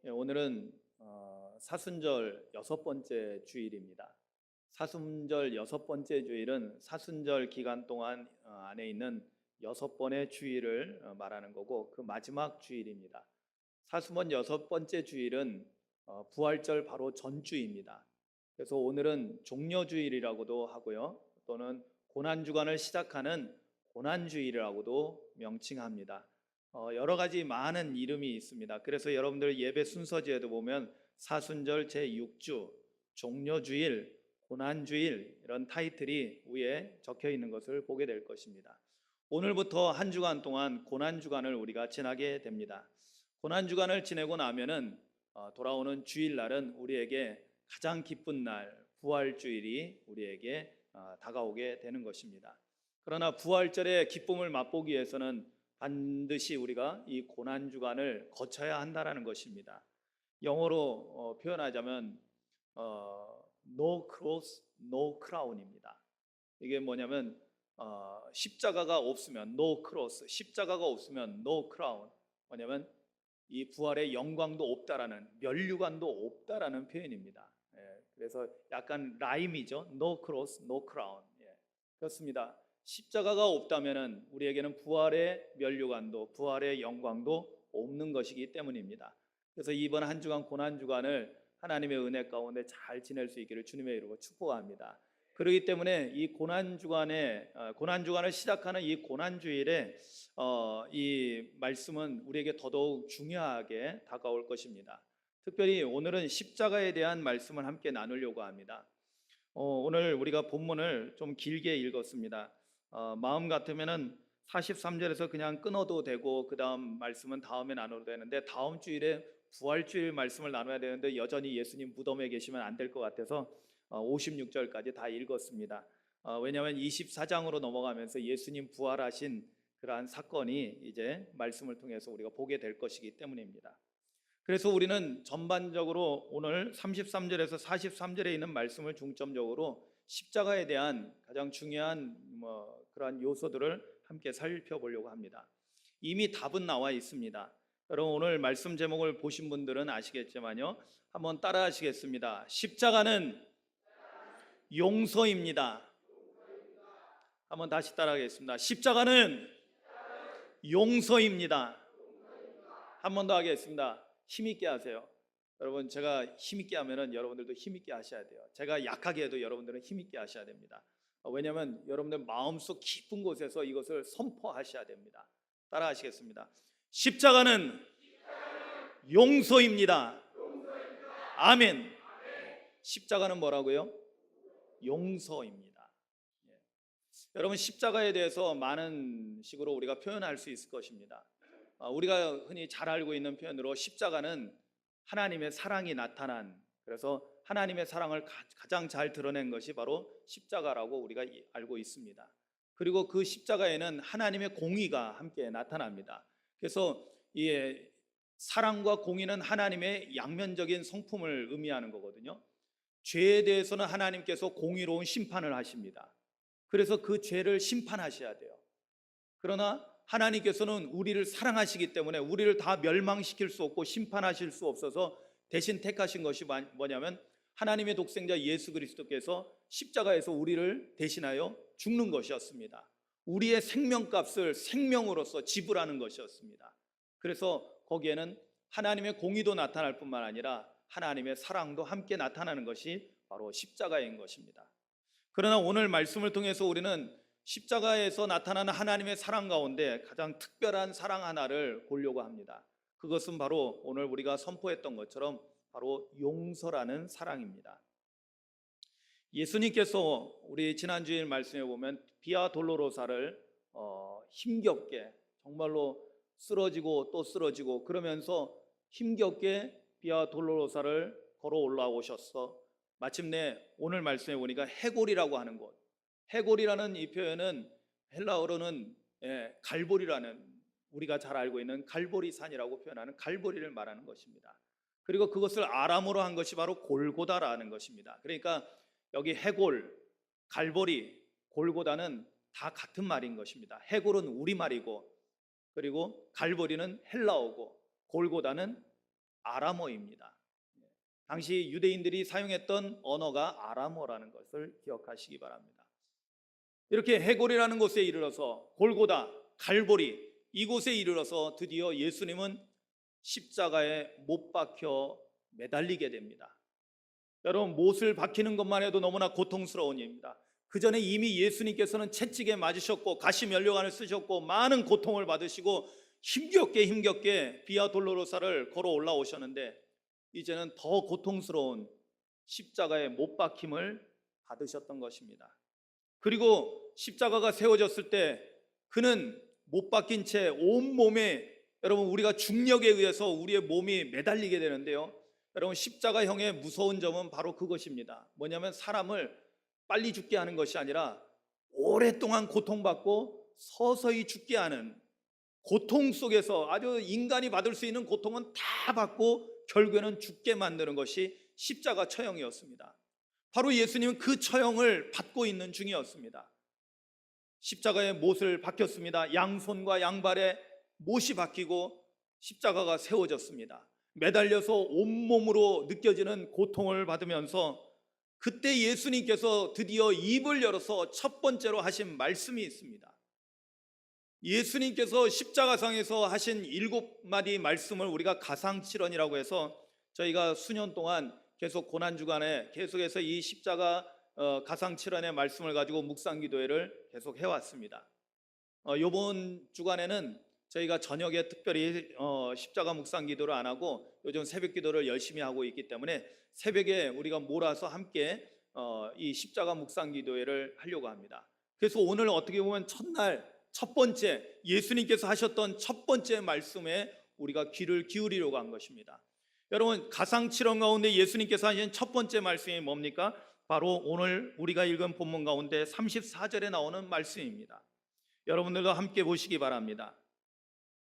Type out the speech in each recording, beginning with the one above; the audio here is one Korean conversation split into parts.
오늘은 사순절 6번째 주일입니다. 사순절 6번째 주일은 사순절 기간 동안 안에 있는 6번의 주일을 말하는 거고, 그 마지막 주일입니다. 사수번 6번째 주일은 부활절 바로 전주입니다. 그래서 오늘은 종려주일이라고도 하고요, 또는 고난주간을 시작하는 고난주일이라고도 명칭합니다. 여러 가지 많은 이름이 있습니다. 그래서 여러분들 예배 순서지에도 보면 사순절 제6주, 종려주일, 고난주일 이런 타이틀이 위에 적혀 있는 것을 보게 될 것입니다. 오늘부터 한 주간 동안 고난주간을 우리가 지나게 됩니다. 고난주간을 지내고 나면은 돌아오는 주일날은 우리에게 가장 기쁜 날, 부활주일이 우리에게 다가오게 되는 것입니다. 그러나 부활절의 기쁨을 맛보기 위해서는 반드시 우리가 이 고난주간을 거쳐야 한다는 것입니다. 영어로 표현하자면 No cross, no crown입니다. 이게 뭐냐면 십자가가 없으면 no cross, 십자가가 없으면 no crown. 뭐냐면 이 부활의 영광도 없다라는, 면류관도 없다라는 표현입니다. 그래서 약간 라임이죠. No cross, no crown. 그렇습니다. 십자가가 없다면은 우리에게는 부활의 면류관도, 부활의 영광도 없는 것이기 때문입니다. 그래서 이번 한 주간 고난 주간을 하나님의 은혜 가운데 잘 지낼 수 있기를 주님의 이름으로 축복합니다. 그렇기 때문에 이 고난 주간을 시작하는 이 고난 주일에 이 말씀은 우리에게 더더욱 중요하게 다가올 것입니다. 특별히 오늘은 십자가에 대한 말씀을 함께 나누려고 합니다. 오늘 우리가 본문을 좀 길게 읽었습니다. 마음 같으면은 43절에서 그냥 끊어도 되고 그 다음 말씀은 다음에 나눠도 되는데, 다음 주일에 부활주일 말씀을 나눠야 되는데 여전히 예수님 무덤에 계시면 안 될 것 같아서 56절까지 다 읽었습니다. 왜냐하면 24장으로 넘어가면서 예수님 부활하신 그러한 사건이 이제 말씀을 통해서 우리가 보게 될 것이기 때문입니다. 그래서 우리는 전반적으로 오늘 33절에서 43절에 있는 말씀을 중점적으로 십자가에 대한 가장 중요한 그러한 요소들을 함께 살펴보려고 합니다. 이미 답은 나와 있습니다. 여러분 오늘 말씀 제목을 보신 분들은 아시겠지만요, 한번 따라 하시겠습니다. 십자가는 용서입니다. 한번 다시 따라 하겠습니다. 십자가는 용서입니다. 한 번 더 하겠습니다. 힘있게 하세요. 여러분, 제가 힘있게 하면은 여러분들도 힘있게 하셔야 돼요. 제가 약하게 해도 여러분들은 힘있게 하셔야 됩니다. 왜냐하면 여러분들 마음속 깊은 곳에서 이것을 선포하셔야 됩니다. 따라 하시겠습니다. 십자가는 용서입니다. 아멘. 십자가는 뭐라고요? 용서입니다. 여러분, 십자가에 대해서 많은 식으로 우리가 표현할 수 있을 것입니다. 우리가 흔히 잘 알고 있는 표현으로 십자가는 하나님의 사랑이 나타난, 그래서 하나님의 사랑을 가장 잘 드러낸 것이 바로 십자가라고 우리가 알고 있습니다. 그리고 그 십자가에는 하나님의 공의가 함께 나타납니다. 그래서 이 사랑과 공의는 하나님의 양면적인 성품을 의미하는 거거든요. 죄에 대해서는 하나님께서 공의로운 심판을 하십니다. 그래서 그 죄를 심판하셔야 돼요. 그러나 하나님께서는 우리를 사랑하시기 때문에 우리를 다 멸망시킬 수 없고 심판하실 수 없어서 대신 택하신 것이 뭐냐면 하나님의 독생자 예수 그리스도께서 십자가에서 우리를 대신하여 죽는 것이었습니다. 우리의 생명값을 생명으로서 지불하는 것이었습니다. 그래서 거기에는 하나님의 공의도 나타날 뿐만 아니라 하나님의 사랑도 함께 나타나는 것이 바로 십자가인 것입니다. 그러나 오늘 말씀을 통해서 우리는 십자가에서 나타나는 하나님의 사랑 가운데 가장 특별한 사랑 하나를 보려고 합니다. 그것은 바로 오늘 우리가 선포했던 것처럼 바로 용서라는 사랑입니다. 예수님께서 우리 지난주일 말씀에 보면 비아 돌로로사를 힘겹게, 정말로 쓰러지고 또 쓰러지고 그러면서 힘겹게 비아 돌로로사를 걸어 올라오셔서 마침내 오늘 말씀에 보니까 해골이라고 하는 곳, 해골이라는 이 표현은 헬라어로는 갈보리라는, 우리가 잘 알고 있는 갈보리산이라고 표현하는 갈보리를 말하는 것입니다. 그리고 그것을 아람어로 한 것이 바로 골고다라는 것입니다. 그러니까 여기 해골, 갈보리, 골고다는 다 같은 말인 것입니다. 해골은 우리말이고, 그리고 갈보리는 헬라어고, 골고다는 아람어입니다. 당시 유대인들이 사용했던 언어가 아람어라는 것을 기억하시기 바랍니다. 이렇게 해골이라는 곳에 이르러서 골고다, 갈보리 이곳에 이르러서 드디어 예수님은 십자가에 못 박혀 매달리게 됩니다. 여러분, 못을 박히는 것만 해도 너무나 고통스러운 일입니다. 그 전에 이미 예수님께서는 채찍에 맞으셨고 가시면류관을 쓰셨고 많은 고통을 받으시고 힘겹게 비아 돌로로사를 걸어 올라오셨는데 이제는 더 고통스러운 십자가에 못 박힘을 받으셨던 것입니다. 그리고 십자가가 세워졌을 때 그는 못 박힌 채 온몸에, 여러분, 우리가 중력에 의해서 우리의 몸이 매달리게 되는데요, 여러분, 십자가형의 무서운 점은 바로 그것입니다. 뭐냐면 사람을 빨리 죽게 하는 것이 아니라 오랫동안 고통받고 서서히 죽게 하는, 고통 속에서 아주 인간이 받을 수 있는 고통은 다 받고 결국에는 죽게 만드는 것이 십자가 처형이었습니다. 바로 예수님은 그 처형을 받고 있는 중이었습니다. 십자가에 못을 박혔습니다. 양손과 양발에 못이 박히고 십자가가 세워졌습니다. 매달려서 온몸으로 느껴지는 고통을 받으면서 그때 예수님께서 드디어 입을 열어서 첫 번째로 하신 말씀이 있습니다. 예수님께서 십자가상에서 하신 7마디 말씀을 우리가 가상칠언이라고 해서 저희가 수년 동안 계속 고난주간에 계속해서 이 십자가 가상칠언의 말씀을 가지고 묵상기도회를 계속 해왔습니다. 이번 주간에는 저희가 저녁에 특별히 십자가 묵상기도를 안 하고 요즘 새벽기도를 열심히 하고 있기 때문에 새벽에 우리가 몰아서 함께 이 십자가 묵상기도회를 하려고 합니다. 그래서 오늘 어떻게 보면 첫날 첫 번째 예수님께서 하셨던 첫 번째 말씀에 우리가 귀를 기울이려고 한 것입니다. 여러분, 가상칠언 가운데 예수님께서 하신 첫 번째 말씀이 뭡니까? 바로 오늘 우리가 읽은 본문 가운데 34절에 나오는 말씀입니다. 여러분들도 함께 보시기 바랍니다.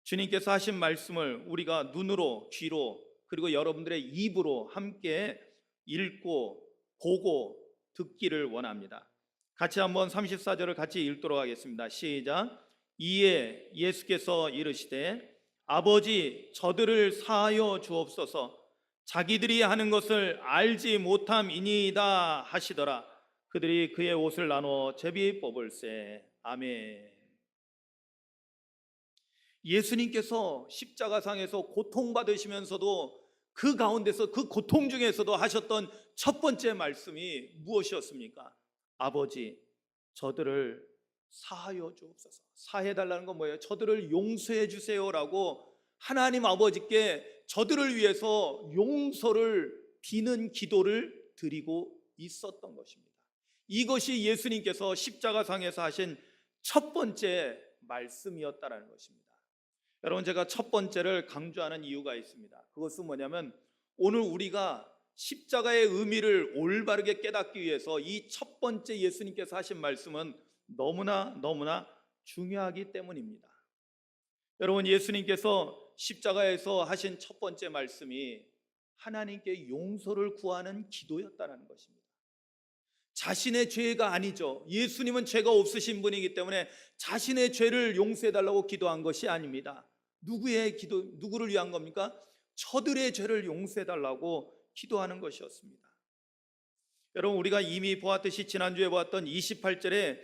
주님께서 하신 말씀을 우리가 눈으로, 귀로, 그리고 여러분들의 입으로 함께 읽고 보고 듣기를 원합니다. 같이 한번 34절을 같이 읽도록 하겠습니다. 시작. 이에 예수께서 이르시되 아버지, 저들을 사하여 주옵소서. 자기들이 하는 것을 알지 못함이니이다 하시더라. 그들이 그의 옷을 나누어 제비 뽑을세. 아멘. 예수님께서 십자가상에서 고통받으시면서도 그 가운데서 그 고통 중에서도 하셨던 첫 번째 말씀이 무엇이었습니까? 아버지, 저들을 사하여 주옵소서. 사해달라는 건 뭐예요? 저들을 용서해 주세요라고 하나님 아버지께 저들을 위해서 용서를 비는 기도를 드리고 있었던 것입니다. 이것이 예수님께서 십자가상에서 하신 첫 번째 말씀이었다는 것입니다. 여러분, 제가 첫 번째를 강조하는 이유가 있습니다. 그것은 뭐냐면 오늘 우리가 십자가의 의미를 올바르게 깨닫기 위해서 이 첫 번째 예수님께서 하신 말씀은 너무나 중요하기 때문입니다. 여러분, 예수님께서 십자가에서 하신 첫 번째 말씀이 하나님께 용서를 구하는 기도였다는 것입니다. 자신의 죄가 아니죠. 예수님은 죄가 없으신 분이기 때문에 자신의 죄를 용서해달라고 기도한 것이 아닙니다. 누구를 위한 겁니까? 저들의 죄를 용서해달라고 기도하는 것이었습니다. 여러분, 우리가 이미 보았듯이 지난주에 보았던 28절에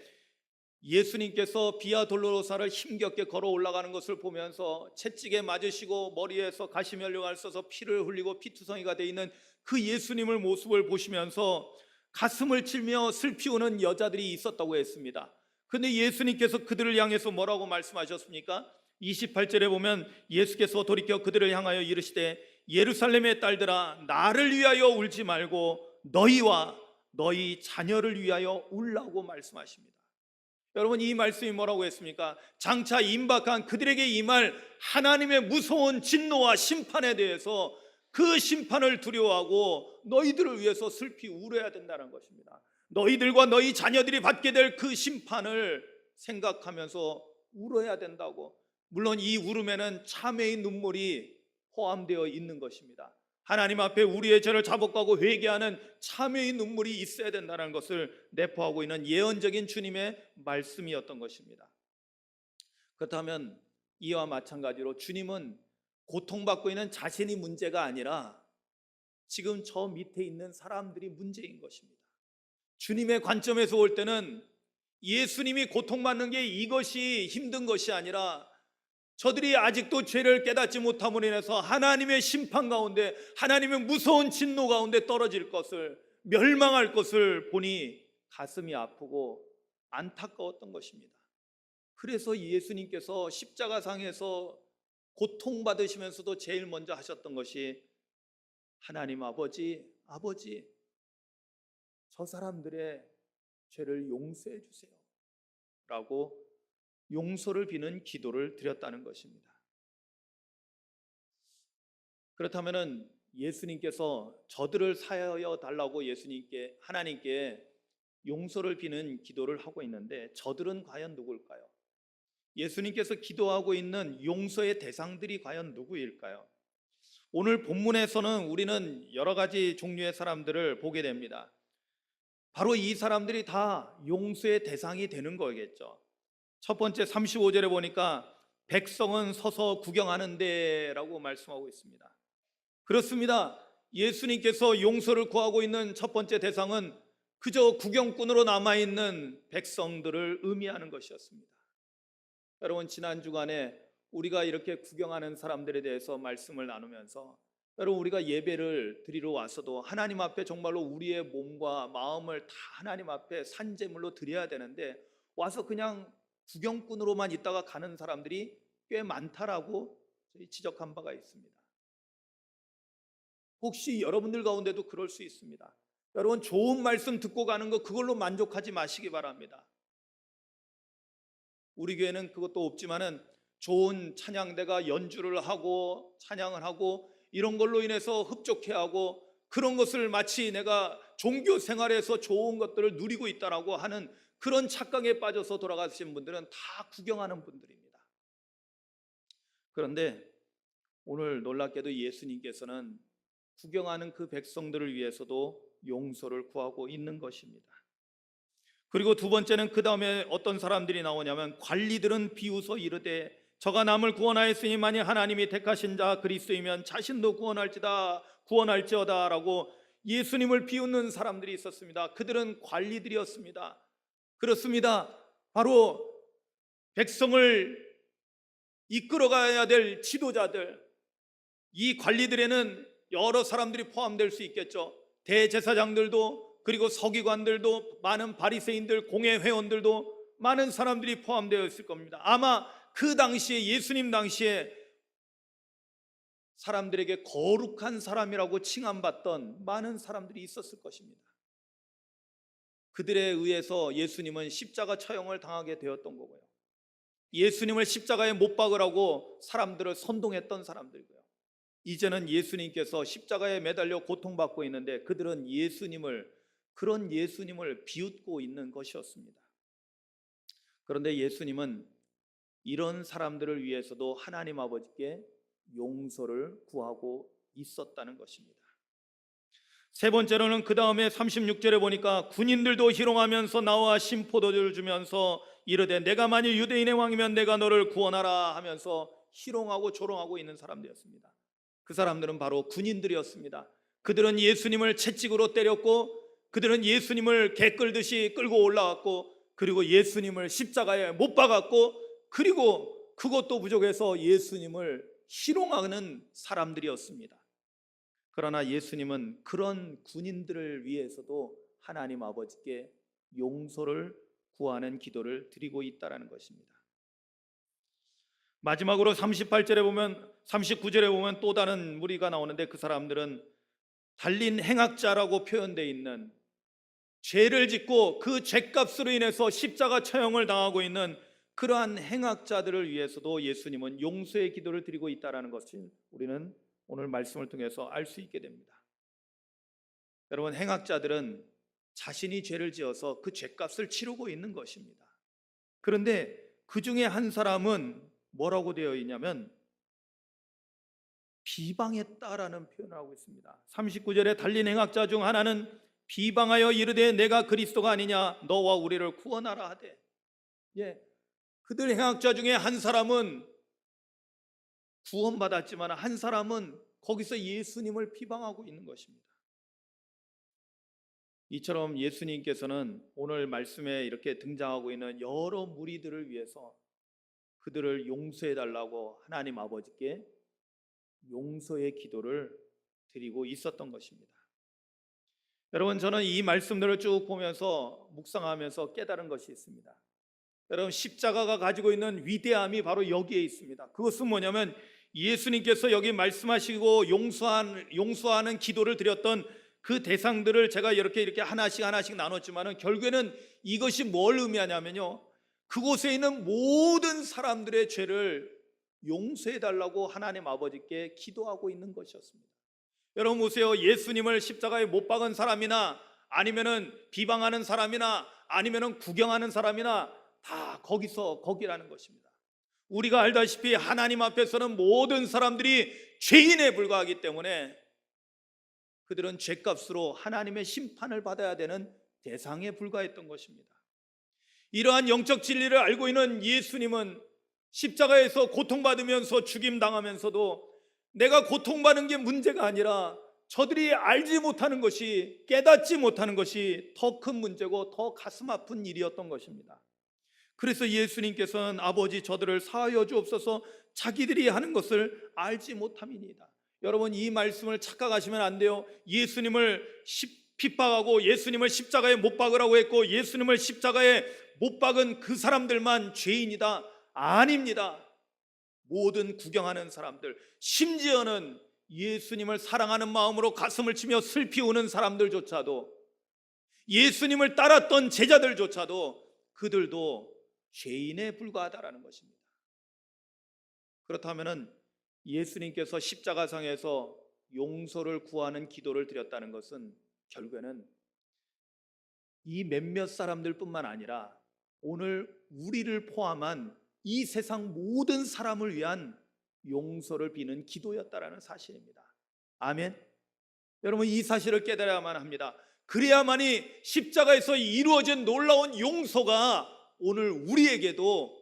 예수님께서 비아 돌로로사를 힘겹게 걸어 올라가는 것을 보면서 채찍에 맞으시고 머리에서 가시면류관을 써서 피를 흘리고 피투성이가 되어 있는 그 예수님의 모습을 보시면서 가슴을 치며 슬피 우는 여자들이 있었다고 했습니다. 그런데 예수님께서 그들을 향해서 뭐라고 말씀하셨습니까? 28절에 보면 예수께서 돌이켜 그들을 향하여 이르시되 예루살렘의 딸들아, 나를 위하여 울지 말고 너희와 너희 자녀를 위하여 울라고 말씀하십니다. 여러분, 이 말씀이 뭐라고 했습니까? 장차 임박한 그들에게 임할 하나님의 무서운 진노와 심판에 대해서 그 심판을 두려워하고 너희들을 위해서 슬피 울어야 된다는 것입니다. 너희들과 너희 자녀들이 받게 될 그 심판을 생각하면서 울어야 된다고. 물론 이 울음에는 참회의 눈물이 포함되어 있는 것입니다. 하나님 앞에 우리의 죄를 자복하고 회개하는 참회의 눈물이 있어야 된다는 것을 내포하고 있는 예언적인 주님의 말씀이었던 것입니다. 그렇다면 이와 마찬가지로 주님은 고통받고 있는 자신이 문제가 아니라 지금 저 밑에 있는 사람들이 문제인 것입니다. 주님의 관점에서 볼 때는 예수님이 고통받는 게 이것이 힘든 것이 아니라 저들이 아직도 죄를 깨닫지 못함으로 인해서 하나님의 심판 가운데, 하나님의 무서운 진노 가운데 떨어질 것을, 멸망할 것을 보니 가슴이 아프고 안타까웠던 것입니다. 그래서 예수님께서 십자가상에서 고통받으시면서도 제일 먼저 하셨던 것이 하나님 아버지, 저 사람들의 죄를 용서해 주세요 라고 용서를 비는 기도를 드렸다는 것입니다. 그렇다면 예수님께서 저들을 사하여 달라고 하나님께 용서를 비는 기도를 하고 있는데 저들은 과연 누구일까요? 예수님께서 기도하고 있는 용서의 대상들이 과연 누구일까요? 오늘 본문에서는 우리는 여러 가지 종류의 사람들을 보게 됩니다. 바로 이 사람들이 다 용서의 대상이 되는 거겠죠. 첫 번째 35절에 보니까 백성은 서서 구경하는데 라고 말씀하고 있습니다. 그렇습니다. 예수님께서 용서를 구하고 있는 첫 번째 대상은 그저 구경꾼으로 남아있는 백성들을 의미하는 것이었습니다. 여러분, 지난 주간에 우리가 이렇게 구경하는 사람들에 대해서 말씀을 나누면서 여러분, 우리가 예배를 드리러 와서도 하나님 앞에 정말로 우리의 몸과 마음을 다 하나님 앞에 산제물로 드려야 되는데 와서 그냥 구경꾼으로만 있다가 가는 사람들이 꽤 많다라고 지적한 바가 있습니다. 혹시 여러분들 가운데도 그럴 수 있습니다. 여러분, 좋은 말씀 듣고 가는 거 그걸로 만족하지 마시기 바랍니다. 우리 교회는 그것도 없지만은 좋은 찬양대가 연주를 하고 찬양을 하고 이런 걸로 인해서 흡족해하고 그런 것을 마치 내가 종교 생활에서 좋은 것들을 누리고 있다라고 하는 그런 착각에 빠져서 돌아가신 분들은 다 구경하는 분들입니다. 그런데 오늘 놀랍게도 예수님께서는 구경하는 그 백성들을 위해서도 용서를 구하고 있는 것입니다. 그리고 두 번째는 그 다음에 어떤 사람들이 나오냐면 관리들은 비웃어 이르되 저가 남을 구원하였으니 만일 하나님이 택하신 자 그리스도이면 자신도 구원할지어다 라고 예수님을 비웃는 사람들이 있었습니다. 그들은 관리들이었습니다. 그렇습니다. 바로 백성을 이끌어가야 될 지도자들, 이 관리들에는 여러 사람들이 포함될 수 있겠죠. 대제사장들도, 그리고 서기관들도, 많은 바리새인들, 공회 회원들도 많은 사람들이 포함되어 있을 겁니다. 아마 그 당시에, 예수님 당시에 사람들에게 거룩한 사람이라고 칭함받던 많은 사람들이 있었을 것입니다. 그들에 의해서 예수님은 십자가 처형을 당하게 되었던 거고요. 예수님을 십자가에 못 박으라고 사람들을 선동했던 사람들이고요. 이제는 예수님께서 십자가에 매달려 고통받고 있는데 그들은 그런 예수님을 비웃고 있는 것이었습니다. 그런데 예수님은 이런 사람들을 위해서도 하나님 아버지께 용서를 구하고 있었다는 것입니다. 세 번째로는 그 다음에 36절에 보니까 군인들도 희롱하면서 나와 신포도주를 주면서 이르되 내가 만일 유대인의 왕이면 내가 너를 구원하라 하면서 희롱하고 조롱하고 있는 사람들이었습니다. 그 사람들은 바로 군인들이었습니다. 그들은 예수님을 채찍으로 때렸고 그들은 예수님을 개 끌듯이 끌고 올라왔고 그리고 예수님을 십자가에 못 박았고 그리고 그것도 부족해서 예수님을 희롱하는 사람들이었습니다. 그러나 예수님은 그런 군인들을 위해서도 하나님 아버지께 용서를 구하는 기도를 드리고 있다는 것입니다. 마지막으로 39절에 보면 또 다른 무리가 나오는데 그 사람들은 달린 행악자라고 표현되어 있는, 죄를 짓고 그 죄값으로 인해서 십자가 처형을 당하고 있는 그러한 행악자들을 위해서도 예수님은 용서의 기도를 드리고 있다는 것을 우리는 오늘 말씀을 통해서 알 수 있게 됩니다. 여러분, 행악자들은 자신이 죄를 지어서 그 죄값을 치르고 있는 것입니다. 그런데 그 중에 한 사람은 뭐라고 되어 있냐면 비방했다라는 표현을 하고 있습니다. 39절에 달린 행악자 중 하나는 비방하여 이르되 내가 그리스도가 아니냐 너와 우리를 구원하라 하되, 그들 행악자 중에 한 사람은 구원받았지만 한 사람은 거기서 예수님을 비방하고 있는 것입니다. 이처럼 예수님께서는 오늘 말씀에 이렇게 등장하고 있는 여러 무리들을 위해서 그들을 용서해 달라고 하나님 아버지께 용서의 기도를 드리고 있었던 것입니다. 여러분, 저는 이 말씀들을 쭉 보면서 묵상하면서 깨달은 것이 있습니다. 여러분, 십자가가 가지고 있는 위대함이 바로 여기에 있습니다. 그것은 뭐냐면 예수님께서 여기 말씀하시고 용서하는 기도를 드렸던 그 대상들을 제가 이렇게 하나씩 나눴지만은 결국에는 이것이 뭘 의미하냐면요, 그곳에 있는 모든 사람들의 죄를 용서해 달라고 하나님 아버지께 기도하고 있는 것이었습니다. 여러분 보세요. 예수님을 십자가에 못 박은 사람이나 아니면은 비방하는 사람이나 아니면은 구경하는 사람이나 다 거기라는 것입니다. 우리가 알다시피 하나님 앞에서는 모든 사람들이 죄인에 불과하기 때문에 그들은 죄값으로 하나님의 심판을 받아야 되는 대상에 불과했던 것입니다. 이러한 영적 진리를 알고 있는 예수님은 십자가에서 고통받으면서 죽임당하면서도 내가 고통받는 게 문제가 아니라 저들이 알지 못하는 것이, 깨닫지 못하는 것이 더 큰 문제고 더 가슴 아픈 일이었던 것입니다. 그래서 예수님께서는 아버지 저들을 사하여 주옵소서, 자기들이 하는 것을 알지 못함이니이다. 여러분, 이 말씀을 착각하시면 안 돼요. 예수님을 핍박하고 예수님을 십자가에 못 박으라고 했고 예수님을 십자가에 못 박은 그 사람들만 죄인이다. 아닙니다. 모든 구경하는 사람들, 심지어는 예수님을 사랑하는 마음으로 가슴을 치며 슬피 우는 사람들조차도, 예수님을 따랐던 제자들조차도 그들도 죄인에 불과하다라는 것입니다. 그렇다면 예수님께서 십자가상에서 용서를 구하는 기도를 드렸다는 것은 결국에는 이 몇몇 사람들뿐만 아니라 오늘 우리를 포함한 이 세상 모든 사람을 위한 용서를 비는 기도였다라는 사실입니다. 아멘. 여러분, 이 사실을 깨달아야만 합니다. 그래야만이 십자가에서 이루어진 놀라운 용서가 오늘 우리에게도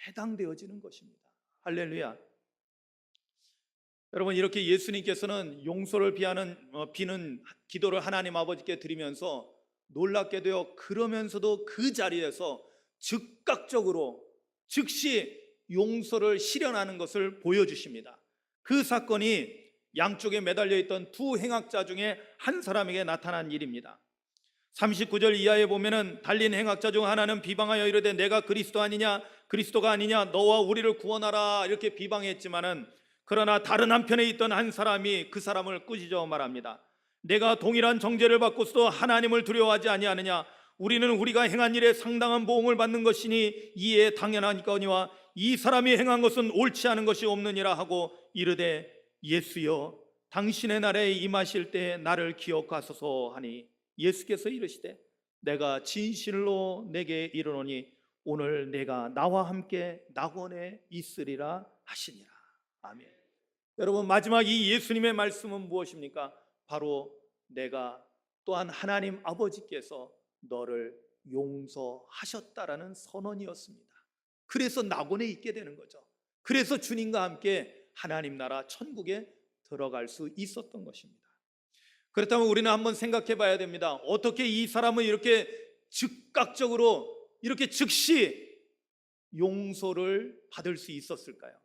해당되어지는 것입니다. 할렐루야. 여러분, 이렇게 예수님께서는 용서를 비는 기도를 하나님 아버지께 드리면서 놀랍게도요, 그러면서도 그 자리에서 즉각적으로 즉시 용서를 실현하는 것을 보여주십니다. 그 사건이 양쪽에 매달려 있던 두 행악자 중에 한 사람에게 나타난 일입니다. 39절 이하에 보면은 달린 행악자 중 하나는 비방하여 이르되 내가 그리스도가 아니냐 너와 우리를 구원하라 이렇게 비방했지만은, 그러나 다른 한편에 있던 한 사람이 그 사람을 꾸짖어 말합니다. 내가 동일한 정죄를 받고서도 하나님을 두려워하지 아니하느냐? 우리는 우리가 행한 일에 상당한 보응을 받는 것이니 이에 당연하니까니와 이 사람이 행한 것은 옳지 않은 것이 없느니라 하고 이르되 예수여 당신의 날에 임하실 때 나를 기억하소서 하니, 예수께서 이르시되 내가 진실로 내게 이르노니 오늘 내가 나와 함께 낙원에 있으리라 하시니라. 아멘. 여러분, 마지막 이 예수님의 말씀은 무엇입니까? 바로 내가 또한 하나님 아버지께서 너를 용서하셨다라는 선언이었습니다. 그래서 낙원에 있게 되는 거죠. 그래서 주님과 함께 하나님 나라 천국에 들어갈 수 있었던 것입니다. 그렇다면 우리는 한번 생각해 봐야 됩니다. 어떻게 이 사람은 이렇게 즉각적으로 이렇게 즉시 용서를 받을 수 있었을까요?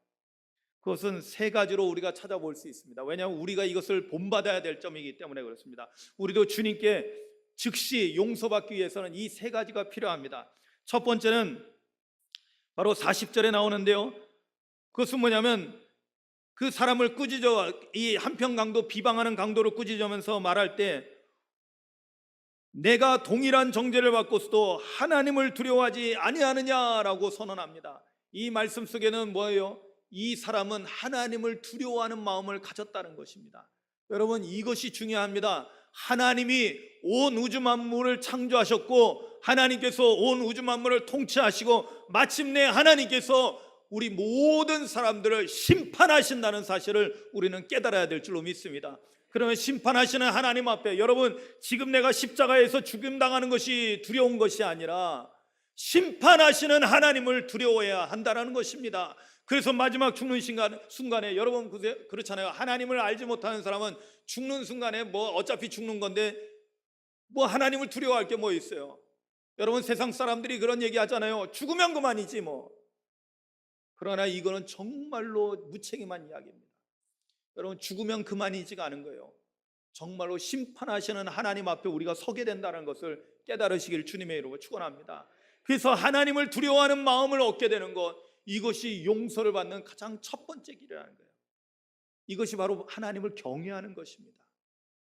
그것은 세 가지로 우리가 찾아볼 수 있습니다. 왜냐하면 우리가 이것을 본받아야 될 점이기 때문에 그렇습니다. 우리도 주님께 즉시 용서받기 위해서는 이 세 가지가 필요합니다. 첫 번째는 바로 40절에 나오는데요, 그것은 뭐냐면 그 사람을 꾸짖어, 이 한편 강도, 비방하는 강도를 꾸짖으면서 말할 때 내가 동일한 정죄를 받고서도 하나님을 두려워하지 아니하느냐라고 선언합니다. 이 말씀 속에는 뭐예요? 이 사람은 하나님을 두려워하는 마음을 가졌다는 것입니다. 여러분, 이것이 중요합니다. 하나님이 온 우주 만물을 창조하셨고 하나님께서 온 우주 만물을 통치하시고 마침내 하나님께서 우리 모든 사람들을 심판하신다는 사실을 우리는 깨달아야 될 줄로 믿습니다. 그러면 심판하시는 하나님 앞에, 여러분, 지금 내가 십자가에서 죽임당하는 것이 두려운 것이 아니라 심판하시는 하나님을 두려워해야 한다는 것입니다. 그래서 마지막 죽는 순간에 여러분 그렇잖아요. 하나님을 알지 못하는 사람은 죽는 순간에 뭐 어차피 죽는 건데 뭐 하나님을 두려워할 게 뭐 있어요. 여러분 세상 사람들이 그런 얘기 하잖아요. 죽으면 그만이지 뭐. 그러나 이거는 정말로 무책임한 이야기입니다. 여러분 죽으면 그만이지가 않은 거예요. 정말로 심판하시는 하나님 앞에 우리가 서게 된다는 것을 깨달으시길 주님의 이름으로 축원합니다. 그래서 하나님을 두려워하는 마음을 얻게 되는 것, 이것이 용서를 받는 가장 첫 번째 길이라는 거예요. 이것이 바로 하나님을 경외하는 것입니다.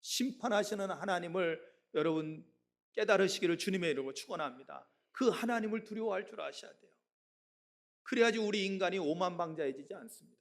심판하시는 하나님을 여러분 깨달으시기를 주님의 이름으로 축원합니다. 그 하나님을 두려워할 줄 아셔야 돼요. 그래야지 우리 인간이 오만방자해지지 않습니다.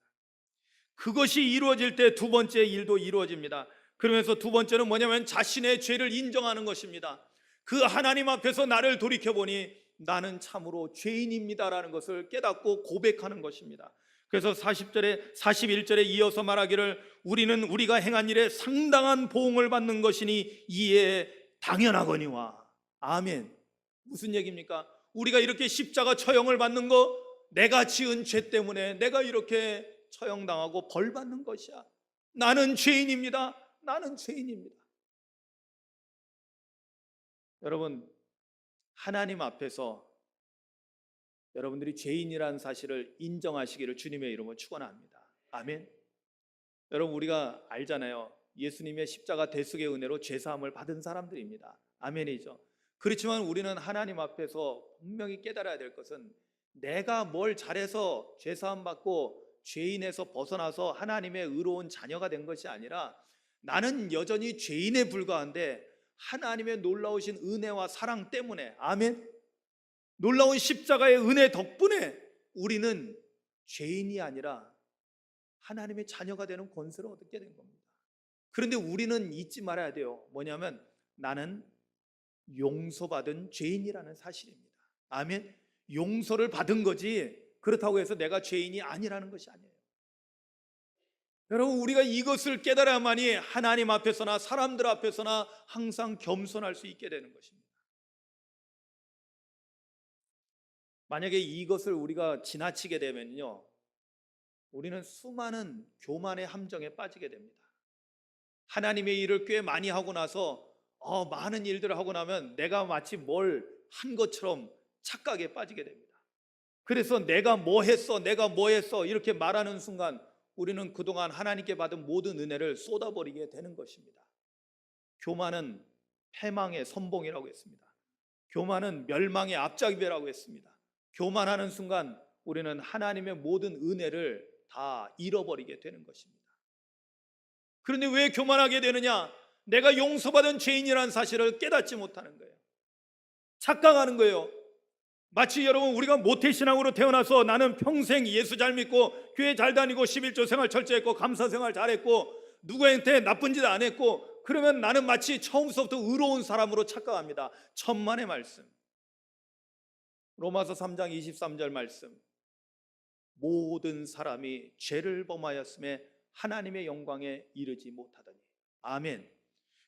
그것이 이루어질 때 두 번째 일도 이루어집니다. 그러면서 두 번째는 뭐냐면 자신의 죄를 인정하는 것입니다. 그 하나님 앞에서 나를 돌이켜보니 나는 참으로 죄인입니다라는 것을 깨닫고 고백하는 것입니다. 그래서 41절에 이어서 말하기를 우리는 우리가 행한 일에 상당한 보응을 받는 것이니 이에 당연하거니와. 아멘. 무슨 얘기입니까? 우리가 이렇게 십자가 처형을 받는 거, 내가 지은 죄 때문에 내가 이렇게 처형당하고 벌 받는 것이야. 나는 죄인입니다. 나는 죄인입니다. 여러분, 하나님 앞에서 여러분들이 죄인이라는 사실을 인정하시기를 주님의 이름으로 축원합니다. 아멘. 여러분 우리가 알잖아요. 예수님의 십자가 대속의 은혜로 죄사함을 받은 사람들입니다. 아멘이죠. 그렇지만 우리는 하나님 앞에서 분명히 깨달아야 될 것은 내가 뭘 잘해서 죄사함 받고 죄인에서 벗어나서 하나님의 의로운 자녀가 된 것이 아니라 나는 여전히 죄인에 불과한데 하나님의 놀라우신 은혜와 사랑 때문에, 아멘, 놀라운 십자가의 은혜 덕분에 우리는 죄인이 아니라 하나님의 자녀가 되는 권세를 얻게 된 겁니다. 그런데 우리는 잊지 말아야 돼요. 뭐냐면 나는 용서받은 죄인이라는 사실입니다. 아멘. 용서를 받은 거지 그렇다고 해서 내가 죄인이 아니라는 것이 아니에요. 여러분 우리가 이것을 깨달아야만이 하나님 앞에서나 사람들 앞에서나 항상 겸손할 수 있게 되는 것입니다. 만약에 이것을 우리가 지나치게 되면요, 우리는 수많은 교만의 함정에 빠지게 됩니다. 하나님의 일을 꽤 많이 하고 나서 많은 일들을 하고 나면 내가 마치 뭘 한 것처럼 착각에 빠지게 됩니다. 그래서 내가 뭐 했어 이렇게 말하는 순간 우리는 그동안 하나님께 받은 모든 은혜를 쏟아버리게 되는 것입니다. 교만은 패망의 선봉이라고 했습니다. 교만은 멸망의 앞잡이라고 했습니다. 교만하는 순간 우리는 하나님의 모든 은혜를 다 잃어버리게 되는 것입니다. 그런데 왜 교만하게 되느냐? 내가 용서받은 죄인이라는 사실을 깨닫지 못하는 거예요. 착각하는 거예요. 마치 여러분 우리가 모태신앙으로 태어나서 나는 평생 예수 잘 믿고 교회 잘 다니고 11조 생활 철저했고 감사 생활 잘했고 누구한테 나쁜 짓 안 했고 그러면 나는 마치 처음부터 의로운 사람으로 착각합니다. 천만의 말씀, 로마서 3장 23절 말씀, 모든 사람이 죄를 범하였음에 하나님의 영광에 이르지 못하더니. 아멘.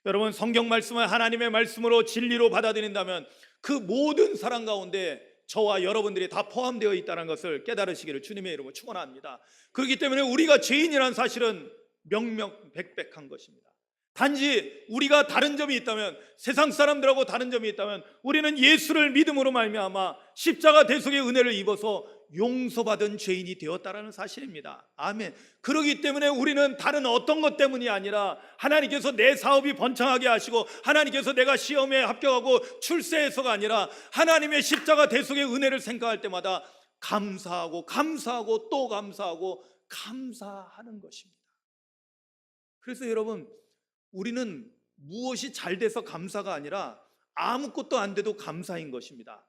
여러분 성경 말씀을 하나님의 말씀으로 진리로 받아들인다면 그 모든 사람 가운데 저와 여러분들이 다 포함되어 있다는 것을 깨달으시기를 주님의 이름으로 축원합니다. 그렇기 때문에 우리가 죄인이라는 사실은 명명백백한 것입니다. 단지 우리가 다른 점이 있다면, 세상 사람들하고 다른 점이 있다면 우리는 예수를 믿음으로 말미암아 십자가 대속의 은혜를 입어서 용서받은 죄인이 되었다라는 사실입니다. 아멘. 그렇기 때문에 우리는 다른 어떤 것 때문이 아니라 하나님께서 내 사업이 번창하게 하시고 하나님께서 내가 시험에 합격하고 출세해서가 아니라 하나님의 십자가 대속의 은혜를 생각할 때마다 감사하고 또 감사하는 것입니다. 그래서 여러분 우리는 무엇이 잘 돼서 감사가 아니라 아무것도 안 돼도 감사인 것입니다.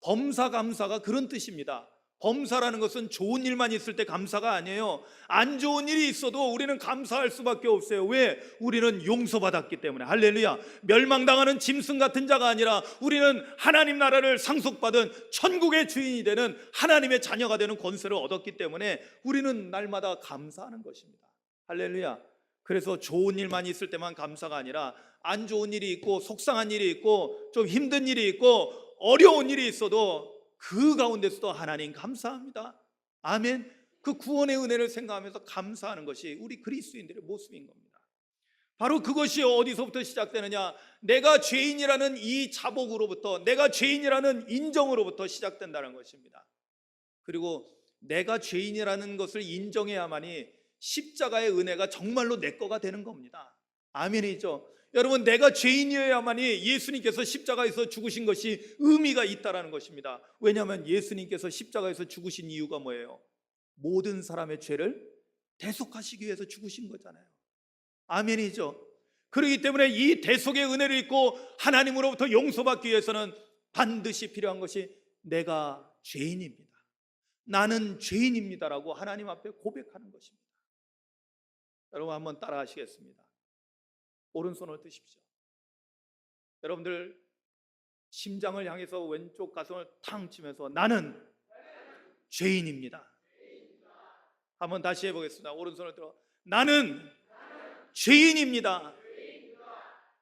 범사감사가 그런 뜻입니다. 범사라는 것은 좋은 일만 있을 때 감사가 아니에요. 안 좋은 일이 있어도 우리는 감사할 수밖에 없어요. 왜? 우리는 용서받았기 때문에. 할렐루야. 멸망당하는 짐승 같은 자가 아니라 우리는 하나님 나라를 상속받은 천국의 주인이 되는 하나님의 자녀가 되는 권세를 얻었기 때문에 우리는 날마다 감사하는 것입니다. 할렐루야. 그래서 좋은 일만 있을 때만 감사가 아니라 안 좋은 일이 있고 속상한 일이 있고 좀 힘든 일이 있고 어려운 일이 있어도 그 가운데서도 하나님 감사합니다. 아멘. 그 구원의 은혜를 생각하면서 감사하는 것이 우리 그리스도인들의 모습인 겁니다. 바로 그것이 어디서부터 시작되느냐? 내가 죄인이라는 이 자복으로부터, 내가 죄인이라는 인정으로부터 시작된다는 것입니다. 그리고 내가 죄인이라는 것을 인정해야만이 십자가의 은혜가 정말로 내 거가 되는 겁니다. 아멘이죠. 여러분, 내가 죄인이어야만이 예수님께서 십자가에서 죽으신 것이 의미가 있다는 것입니다. 왜냐하면 예수님께서 십자가에서 죽으신 이유가 뭐예요? 모든 사람의 죄를 대속하시기 위해서 죽으신 거잖아요. 아멘이죠. 그렇기 때문에 이 대속의 은혜를 입고 하나님으로부터 용서받기 위해서는 반드시 필요한 것이 내가 죄인입니다, 나는 죄인입니다라고 하나님 앞에 고백하는 것입니다. 여러분 한번 따라 하시겠습니다. 오른손을 드십시오. 여러분들 심장을 향해서 왼쪽 가슴을 탕 치면서 나는 죄인입니다. 한번 다시 해보겠습니다. 오른손을 들어 나는 죄인입니다.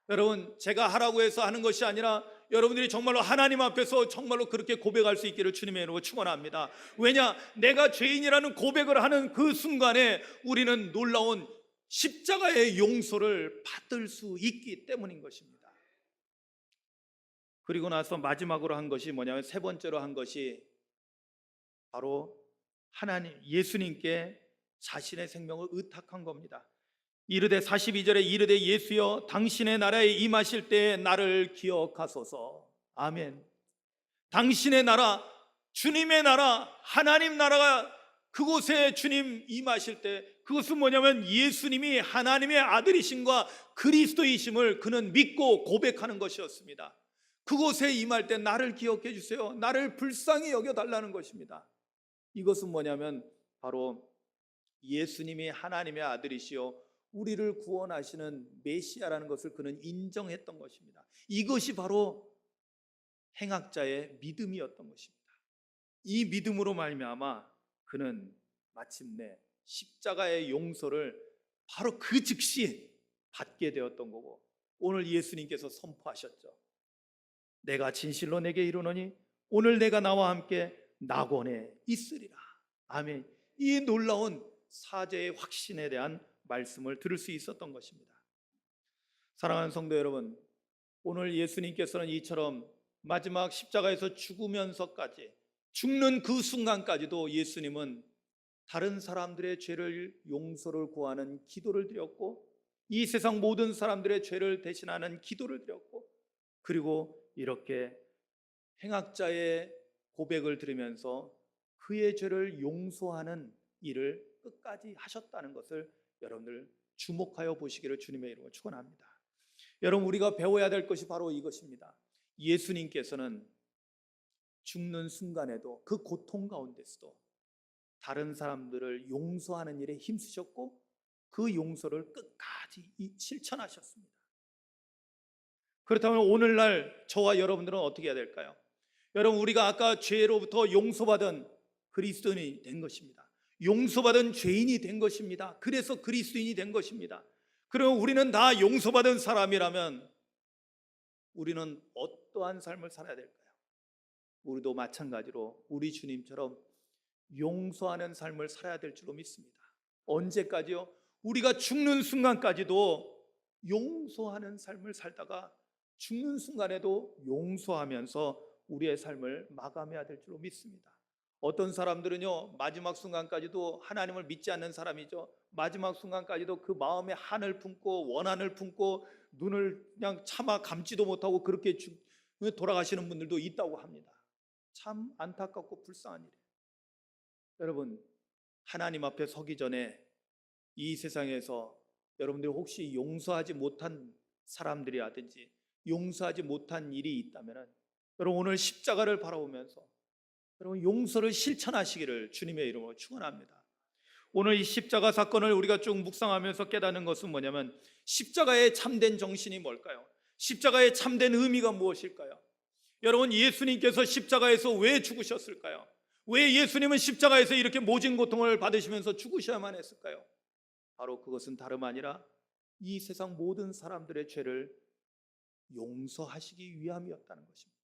여러분, 제가 하라고 해서 하는 것이 아니라 여러분들이 정말로 하나님 앞에서 정말로 그렇게 고백할 수 있기를 주님의 이름으로 축원합니다. 왜냐? 내가 죄인이라는 고백을 하는 그 순간에 우리는 놀라운 십자가의 용서를 받을 수 있기 때문인 것입니다. 그리고 나서 마지막으로 한 것이 뭐냐면, 세 번째로 한 것이 바로 하나님, 예수님께 자신의 생명을 의탁한 겁니다. 이르되 42절에 이르되 예수여 당신의 나라에 임하실 때에 나를 기억하소서. 아멘. 당신의 나라, 주님의 나라, 하나님 나라가 그곳에 주님 임하실 때, 그것은 뭐냐면 예수님이 하나님의 아들이심과 그리스도이심을 그는 믿고 고백하는 것이었습니다. 그곳에 임할 때 나를 기억해 주세요, 나를 불쌍히 여겨달라는 것입니다. 이것은 뭐냐면 바로 예수님이 하나님의 아들이시요 우리를 구원하시는 메시아라는 것을 그는 인정했던 것입니다. 이것이 바로 행악자의 믿음이었던 것입니다. 이 믿음으로 말미암아 그는 마침내 십자가의 용서를 바로 그 즉시 받게 되었던 거고, 오늘 예수님께서 선포하셨죠. 내가 진실로 내게 이르노니 오늘 내가 나와 함께 낙원에 있으리라. 아멘. 이 놀라운 사죄의 확신에 대한 말씀을 들을 수 있었던 것입니다. 사랑하는 성도 여러분, 오늘 예수님께서는 이처럼 마지막 십자가에서 죽으면서까지, 죽는 그 순간까지도 예수님은 다른 사람들의 죄를 용서를 구하는 기도를 드렸고, 이 세상 모든 사람들의 죄를 대신하는 기도를 드렸고, 그리고 이렇게 행악자의 고백을 들으면서 그의 죄를 용서하는 일을 끝까지 하셨다는 것을 여러분들 주목하여 보시기를 주님의 이름으로 축원합니다. 여러분, 우리가 배워야 될 것이 바로 이것입니다. 예수님께서는 죽는 순간에도, 그 고통 가운데서도 다른 사람들을 용서하는 일에 힘쓰셨고 그 용서를 끝까지 실천하셨습니다. 그렇다면 오늘날 저와 여러분들은 어떻게 해야 될까요? 여러분, 우리가 아까 죄로부터 용서받은 그리스도인이 된 것입니다. 용서받은 죄인이 된 것입니다. 그래서 그리스도인이 된 것입니다. 그러면 우리는 다 용서받은 사람이라면 우리는 어떠한 삶을 살아야 될까요? 우리도 마찬가지로 우리 주님처럼 용서하는 삶을 살아야 될 줄로 믿습니다. 언제까지요? 우리가 죽는 순간까지도 용서하는 삶을 살다가 죽는 순간에도 용서하면서 우리의 삶을 마감해야 될 줄로 믿습니다. 어떤 사람들은요, 마지막 순간까지도 하나님을 믿지 않는 사람이죠. 마지막 순간까지도 그 마음에 한을 품고 원한을 품고 눈을 그냥 차마 감지도 못하고 그렇게 돌아가시는 분들도 있다고 합니다. 참 안타깝고 불쌍한 일이에요. 여러분, 하나님 앞에 서기 전에 이 세상에서 여러분들이 혹시 용서하지 못한 사람들이라든지 용서하지 못한 일이 있다면, 여러분 오늘 십자가를 바라보면서 여러분 용서를 실천하시기를 주님의 이름으로 축원합니다. 오늘 이 십자가 사건을 우리가 쭉 묵상하면서 깨닫는 것은 뭐냐면, 십자가의 참된 정신이 뭘까요? 십자가의 참된 의미가 무엇일까요? 여러분, 예수님께서 십자가에서 왜 죽으셨을까요? 왜 예수님은 십자가에서 이렇게 모진 고통을 받으시면서 죽으셔야만 했을까요? 바로 그것은 다름 아니라 이 세상 모든 사람들의 죄를 용서하시기 위함이었다는 것입니다.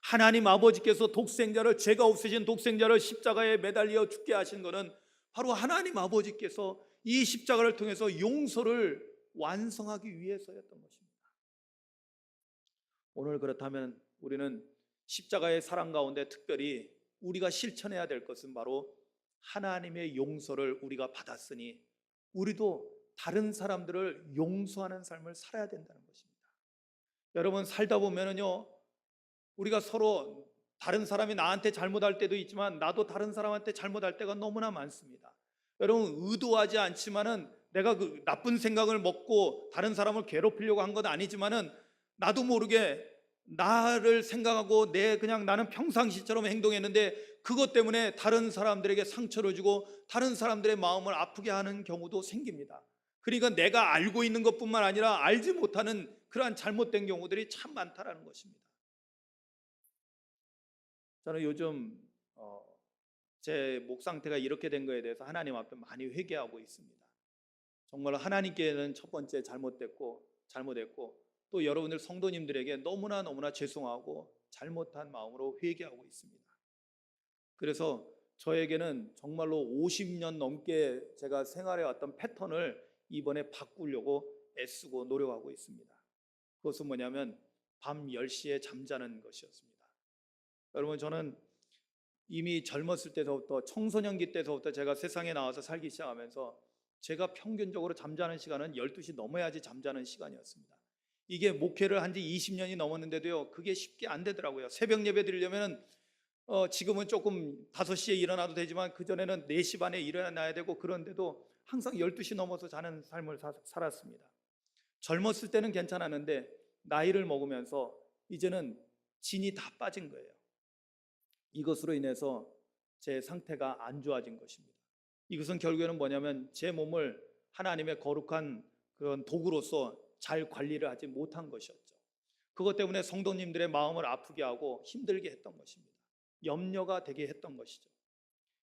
하나님 아버지께서 독생자를, 죄가 없으신 독생자를 십자가에 매달려 죽게 하신 것은 바로 하나님 아버지께서 이 십자가를 통해서 용서를 완성하기 위해서였던 것입니다. 오늘 그렇다면 우리는 십자가의 사랑 가운데 특별히 우리가 실천해야 될 것은 바로 하나님의 용서를 우리가 받았으니 우리도 다른 사람들을 용서하는 삶을 살아야 된다는 것입니다. 여러분, 살다 보면은요, 우리가 서로 다른 사람이 나한테 잘못할 때도 있지만 나도 다른 사람한테 잘못할 때가 너무나 많습니다. 여러분, 의도하지 않지만은 내가 그 나쁜 생각을 먹고 다른 사람을 괴롭히려고 한 건 아니지만은 나도 모르게 나를 생각하고 그냥 나는 평상시처럼 행동했는데 그것 때문에 다른 사람들에게 상처를 주고 다른 사람들의 마음을 아프게 하는 경우도 생깁니다. 그러니까 내가 알고 있는 것뿐만 아니라 알지 못하는 그러한 잘못된 경우들이 참 많다라는 것입니다. 저는 요즘 제 목 상태가 이렇게 된 거에 대해서 하나님 앞에 많이 회개하고 있습니다. 정말 하나님께는 첫 번째 잘못했고 또 여러분들 성도님들에게 너무나 죄송하고 잘못한 마음으로 회개하고 있습니다. 그래서 저에게는 정말로 50년 넘게 제가 생활해 왔던 패턴을 이번에 바꾸려고 애쓰고 노력하고 있습니다. 그것은 뭐냐면 밤 10시에 잠자는 것이었습니다. 여러분, 저는 이미 젊었을 때서부터 청소년기 때서부터 제가 세상에 나와서 살기 시작하면서 제가 평균적으로 잠자는 시간은 12시 넘어야지 잠자는 시간이었습니다. 이게 목회를 한 지 20년이 넘었는데도요, 그게 쉽게 안 되더라고요. 새벽 예배 드리려면 지금은 조금 5시에 일어나도 되지만 그전에는 4시 반에 일어나야 되고, 그런데도 항상 12시 넘어서 자는 삶을 살았습니다. 젊었을 때는 괜찮았는데 나이를 먹으면서 이제는 진이 다 빠진 거예요. 이것으로 인해서 제 상태가 안 좋아진 것입니다. 이것은 결국에는 뭐냐면 제 몸을 하나님의 거룩한 그런 도구로서 잘 관리를 하지 못한 것이었죠. 그것 때문에 성도님들의 마음을 아프게 하고 힘들게 했던 것입니다. 염려가 되게 했던 것이죠.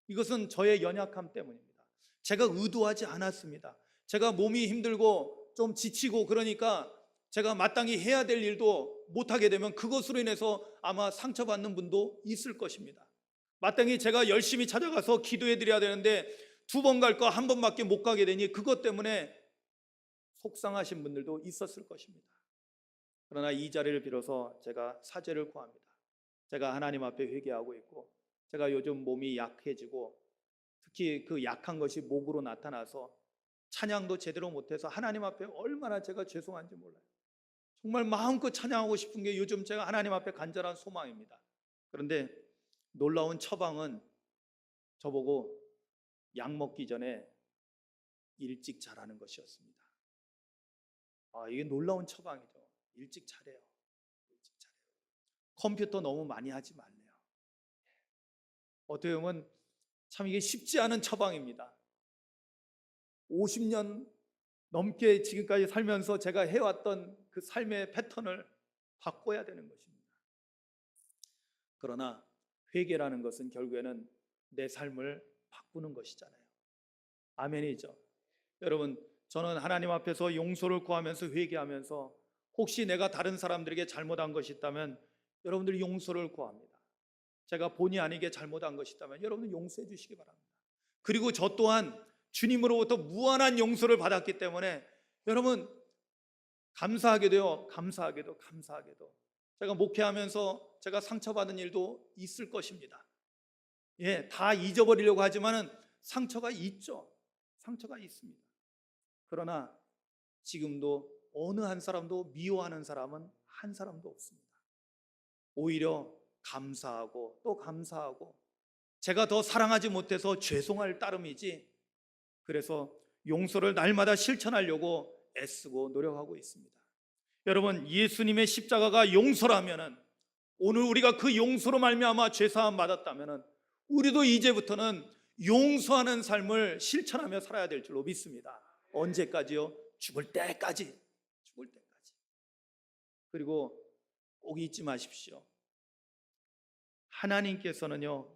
이것은 저의 연약함 때문입니다. 제가 의도하지 않았습니다. 제가 몸이 힘들고 좀 지치고 그러니까 제가 마땅히 해야 될 일도 못하게 되면 그것으로 인해서 아마 상처받는 분도 있을 것입니다. 마땅히 제가 열심히 찾아가서 기도해 드려야 되는데 2번 갈 거 1번밖에 못 가게 되니 그것 때문에 속상하신 분들도 있었을 것입니다. 그러나 이 자리를 빌어서 제가 사죄를 구합니다. 제가 하나님 앞에 회개하고 있고, 제가 요즘 몸이 약해지고 특히 그 약한 것이 목으로 나타나서 찬양도 제대로 못해서 하나님 앞에 얼마나 제가 죄송한지 몰라요. 정말 마음껏 찬양하고 싶은 게 요즘 제가 하나님 앞에 간절한 소망입니다. 그런데 놀라운 처방은 저보고 약 먹기 전에 일찍 자라는 것이었습니다. 이게 놀라운 처방이죠. 일찍 자래요. 컴퓨터 너무 많이 하지 말래요. 어떻게 보면 참 이게 쉽지 않은 처방입니다. 50년 넘게 지금까지 살면서 제가 해왔던 그 삶의 패턴을 바꿔야 되는 것입니다. 그러나 회개라는 것은 결국에는 내 삶을 바꾸는 것이잖아요. 아멘이죠. 여러분, 저는 하나님 앞에서 용서를 구하면서 회개하면서 혹시 내가 다른 사람들에게 잘못한 것이 있다면 여러분들이 용서를 구합니다. 제가 본의 아니게 잘못한 것이 있다면 여러분들 용서해 주시기 바랍니다. 그리고 저 또한 주님으로부터 무한한 용서를 받았기 때문에 여러분 감사하게도 제가 목회하면서 제가 상처받은 일도 있을 것입니다. 다 잊어버리려고 하지만은 상처가 있죠. 상처가 있습니다. 그러나 지금도 어느 한 사람도 미워하는 사람은 한 사람도 없습니다. 오히려 감사하고 또 감사하고 제가 더 사랑하지 못해서 죄송할 따름이지, 그래서 용서를 날마다 실천하려고 애쓰고 노력하고 있습니다. 여러분, 예수님의 십자가가 용서라면은 오늘 우리가 그 용서로 말미암아 죄사함 받았다면은 우리도 이제부터는 용서하는 삶을 실천하며 살아야 될 줄로 믿습니다. 언제까지요? 죽을 때까지. 그리고 꼭 잊지 마십시오. 하나님께서는요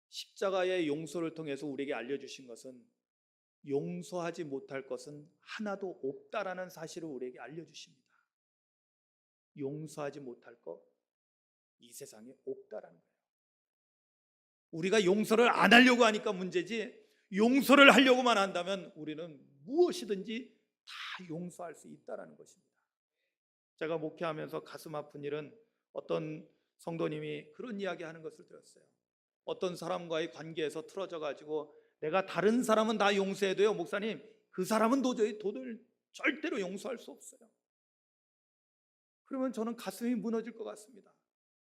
십자가의 용서를 통해서 우리에게 알려주신 것은 용서하지 못할 것은 하나도 없다라는 사실을 우리에게 알려주십니다. 용서하지 못할 것 이 세상에 없다라는 거예요. 우리가 용서를 안 하려고 하니까 문제지, 용서를 하려고만 한다면 우리는 무엇이든지 다 용서할 수 있다는 것입니다. 제가 목회하면서 가슴 아픈 일은 어떤 성도님이 그런 이야기 하는 것을 들었어요. 어떤 사람과의 관계에서 틀어져 가지고 내가 다른 사람은 다 용서해도요, 목사님, 그 사람은 도저히 절대로 용서할 수 없어요. 그러면 저는 가슴이 무너질 것 같습니다.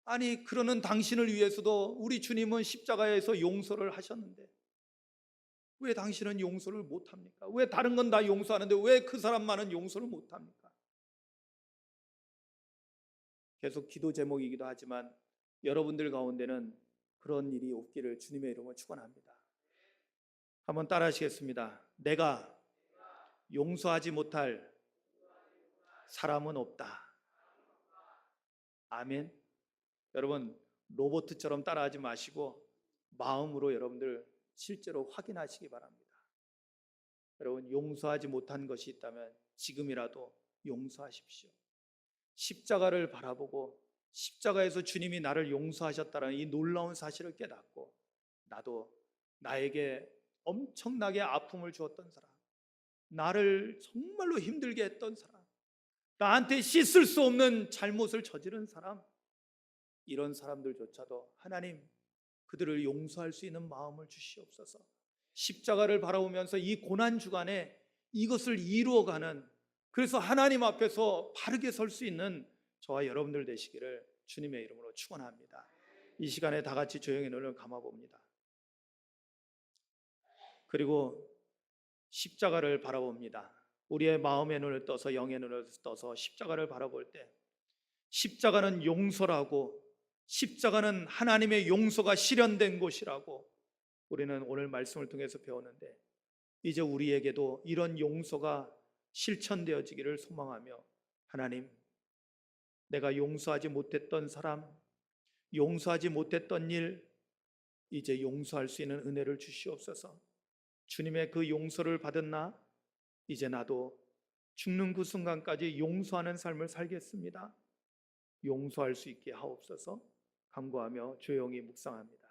아니, 그러는 당신을 위해서도 우리 주님은 십자가에서 용서를 하셨는데 왜 당신은 용서를 못합니까? 왜 다른 건 다 용서하는데 왜 그 사람만은 용서를 못합니까? 계속 기도 제목이기도 하지만 여러분들 가운데는 그런 일이 없기를 주님의 이름으로 축원합니다. 한번 따라 하시겠습니다. 내가 용서하지 못할 사람은 없다. 아멘. 여러분, 로봇처럼 따라하지 마시고 마음으로 여러분들 실제로 확인하시기 바랍니다. 여러분, 용서하지 못한 것이 있다면 지금이라도 용서하십시오. 십자가를 바라보고 십자가에서 주님이 나를 용서하셨다는 이 놀라운 사실을 깨닫고 나도 나에게 엄청나게 아픔을 주었던 사람, 나를 정말로 힘들게 했던 사람, 나한테 씻을 수 없는 잘못을 저지른 사람, 이런 사람들조차도 하나님 그들을 용서할 수 있는 마음을 주시옵소서. 십자가를 바라보면서 이 고난 주간에 이것을 이루어가는, 그래서 하나님 앞에서 바르게 설 수 있는 저와 여러분들 되시기를 주님의 이름으로 축원합니다. 이 시간에 다 같이 조용히 눈을 감아봅니다. 그리고 십자가를 바라봅니다. 우리의 마음의 눈을 떠서, 영의 눈을 떠서 십자가를 바라볼 때 십자가는 용서라고, 십자가는 하나님의 용서가 실현된 곳이라고 우리는 오늘 말씀을 통해서 배웠는데, 이제 우리에게도 이런 용서가 실천되어지기를 소망하며, 하나님, 내가 용서하지 못했던 사람, 용서하지 못했던 일, 이제 용서할 수 있는 은혜를 주시옵소서. 주님의 그 용서를 받은 나, 이제 나도 죽는 그 순간까지 용서하는 삶을 살겠습니다. 용서할 수 있게 하옵소서. 간구하며 조용히 묵상합니다.